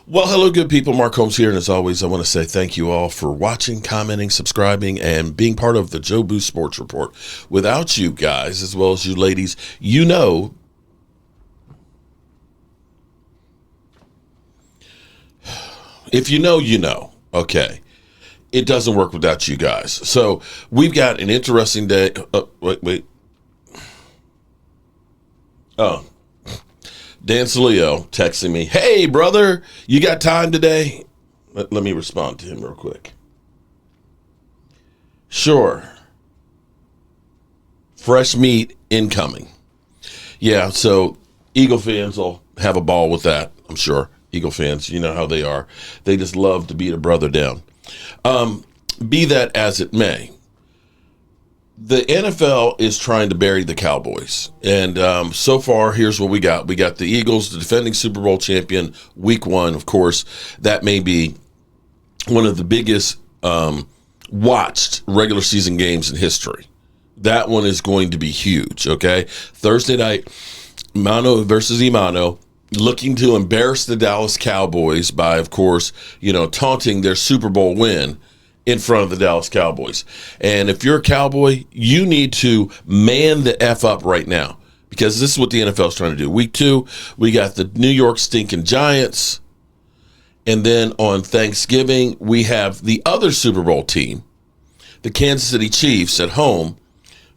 Well, hello, good people. Mark Holmes here, and as always, I want to say thank you all for watching, commenting, subscribing, and being part of the Joe Boost Sports Report. Without you guys, as well as you ladies, you know, if you know, you know. Okay. It doesn't work without you guys. So we've got an interesting day. Wait. Oh. Dan Salio texting me, "Hey, brother, you got time today?" Let me respond to him real quick. Sure. Fresh meat incoming. Yeah, so Eagle fans will have a ball with that, I'm sure. Eagle fans, you know how they are. They just love to beat a brother down. Be that as it may, the NFL is trying to bury the Cowboys. And so far, here's what we got. We got the Eagles, the defending Super Bowl champion, week one, of course. That may be one of the biggest watched regular season games in history. That one is going to be huge, okay? Thursday night, Mano versus Imano, looking to embarrass the Dallas Cowboys by, of course, taunting their Super Bowl win in front of the Dallas Cowboys. And if you're a Cowboy, you need to man the F up right now, because this is what the NFL is trying to do. Week two, we got the New York stinking Giants. And then on Thanksgiving, we have the other Super Bowl team, the Kansas City Chiefs, at home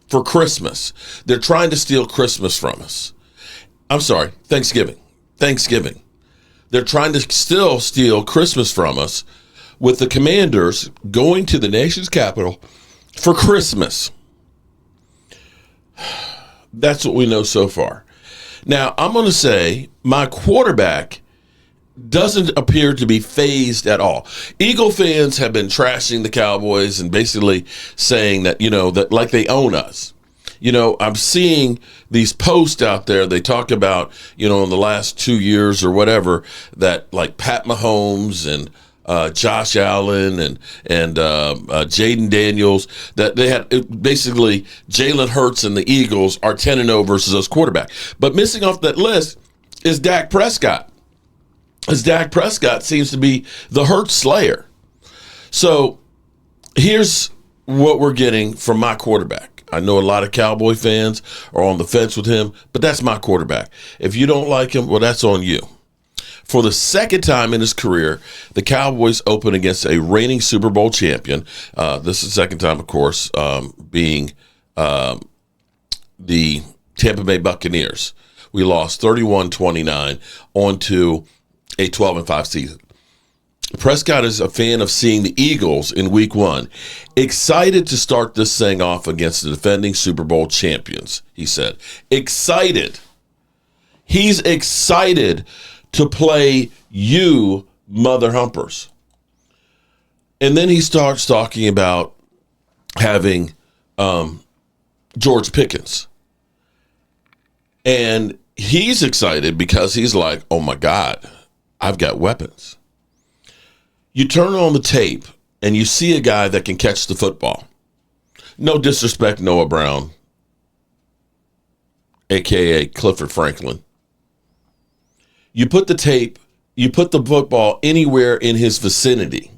for Christmas. They're trying to steal Christmas from us. I'm sorry, Thanksgiving. They're trying to still steal Christmas from us, with the Commanders going to the nation's capital for Christmas. That's what we know so far. Now, I'm going to say my quarterback doesn't appear to be phased at all. Eagle fans have been trashing the Cowboys and basically saying that, that like they own us. I'm seeing these posts out there. They talk about, in the last 2 years or whatever, that like Pat Mahomes and Josh Allen and Jaden Daniels, that they had basically Jalen Hurts and the Eagles are 10-0 versus us quarterback. But missing off that list is Dak Prescott, as Dak Prescott seems to be the Hurts slayer. So here's what we're getting from my quarterback. I know a lot of Cowboy fans are on the fence with him, but that's my quarterback. If you don't like him, well, that's on you. For the second time in his career, the Cowboys open against a reigning Super Bowl champion. This is the second time, of course, being the Tampa Bay Buccaneers. We lost 31-29 onto a 12-5 season. Prescott is a fan of seeing the Eagles in week one. Excited to start this thing off against the defending Super Bowl champions, he said. Excited. He's excited to play you mother humpers. And then he starts talking about having George Pickens. And he's excited because he's like, oh my God, I've got weapons. You turn on the tape and you see a guy that can catch the football. No disrespect, Noah Brown, a.k.a. Clifford Franklin. You put the football anywhere in his vicinity.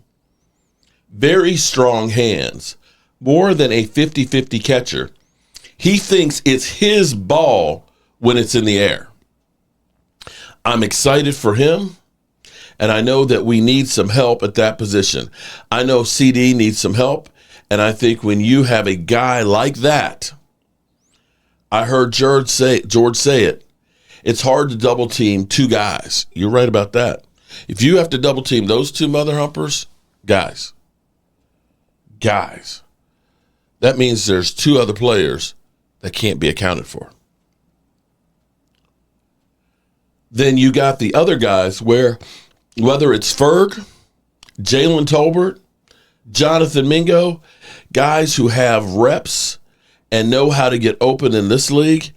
Very strong hands, more than a 50-50 catcher. He thinks it's his ball when it's in the air. I'm excited for him, and I know that we need some help at that position. I know CD needs some help, and I think when you have a guy like that, I heard George say it, it's hard to double team two guys. You're right about that. If you have to double team those two mother humpers, guys, that means there's two other players that can't be accounted for. Then you got the other guys where, whether it's Ferg, Jalen Tolbert, Jonathan Mingo, guys who have reps and know how to get open in this league,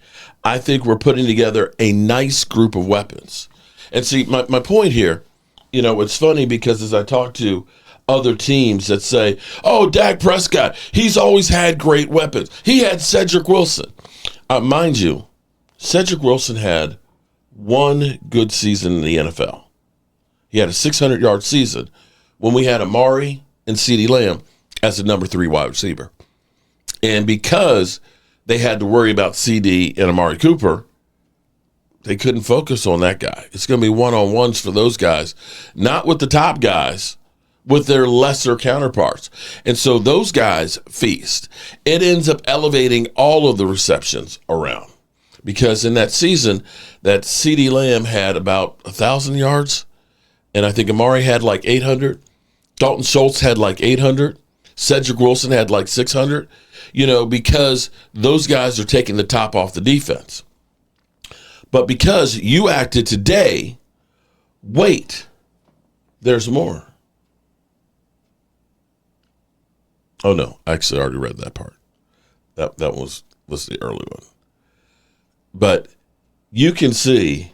I think we're putting together a nice group of weapons. And see, my point here, it's funny because as I talk to other teams that say, oh, Dak Prescott, he's always had great weapons. He had Cedric Wilson. Mind you, Cedric Wilson had one good season in the NFL. He had a 600-yard season when we had Amari and CeeDee Lamb as the number 3 wide receiver. And because they had to worry about CD and Amari Cooper, they couldn't focus on that guy. It's going to be one-on-ones for those guys, not with the top guys, with their lesser counterparts. And so those guys feast. It ends up elevating all of the receptions around. Because in that season, that CeeDee Lamb had about 1,000 yards, and I think Amari had like 800. Dalton Schultz had like 800. Cedric Wilson had like 600. Because those guys are taking the top off the defense. But because you acted today, wait, there's more. Oh, no, I actually already read that part. That was the early one. But you can see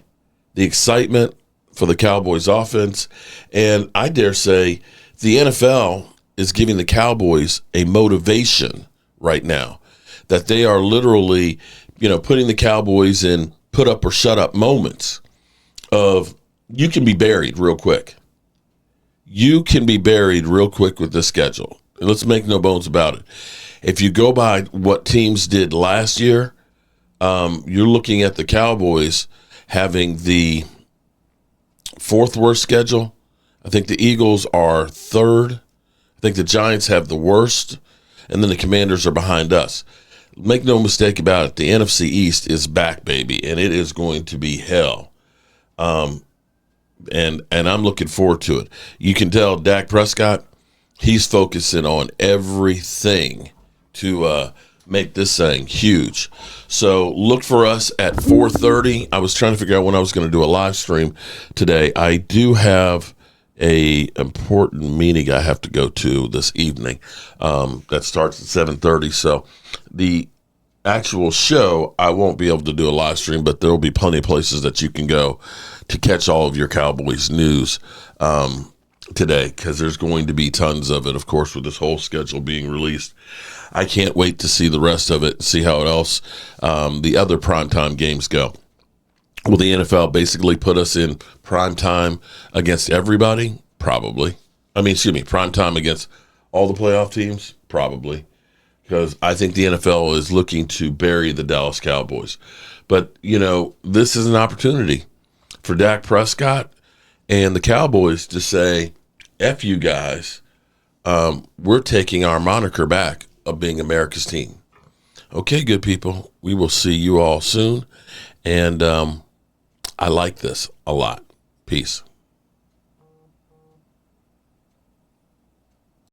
the excitement for the Cowboys offense. And I dare say the NFL is giving the Cowboys a motivation right now that they are literally, putting the Cowboys in put up or shut up moments of you can be buried real quick. You can be buried real quick with this schedule. And let's make no bones about it. If you go by what teams did last year, you're looking at the Cowboys having the 4th worst schedule. I think the Eagles are 3rd. I think the Giants have the worst. And then the Commanders are behind us. Make no mistake about it. The NFC East is back, baby, and it is going to be hell. And I'm looking forward to it. You can tell Dak Prescott, he's focusing on everything to make this thing huge. So look for us at 4:30. I was trying to figure out when I was going to do a live stream today. I do have a important meeting I have to go to this evening that starts at 7:30. So the actual show, I won't be able to do a live stream, but there will be plenty of places that you can go to catch all of your Cowboys news today, because there's going to be tons of it, of course, with this whole schedule being released. I can't wait to see the rest of it, see how else the other primetime games go. Will the NFL basically put us in prime time against everybody? Probably. Prime time against all the playoff teams? Probably. Because I think the NFL is looking to bury the Dallas Cowboys. But, this is an opportunity for Dak Prescott and the Cowboys to say, F you guys, we're taking our moniker back of being America's team. Okay, good people. We will see you all soon. And I like this a lot. Peace.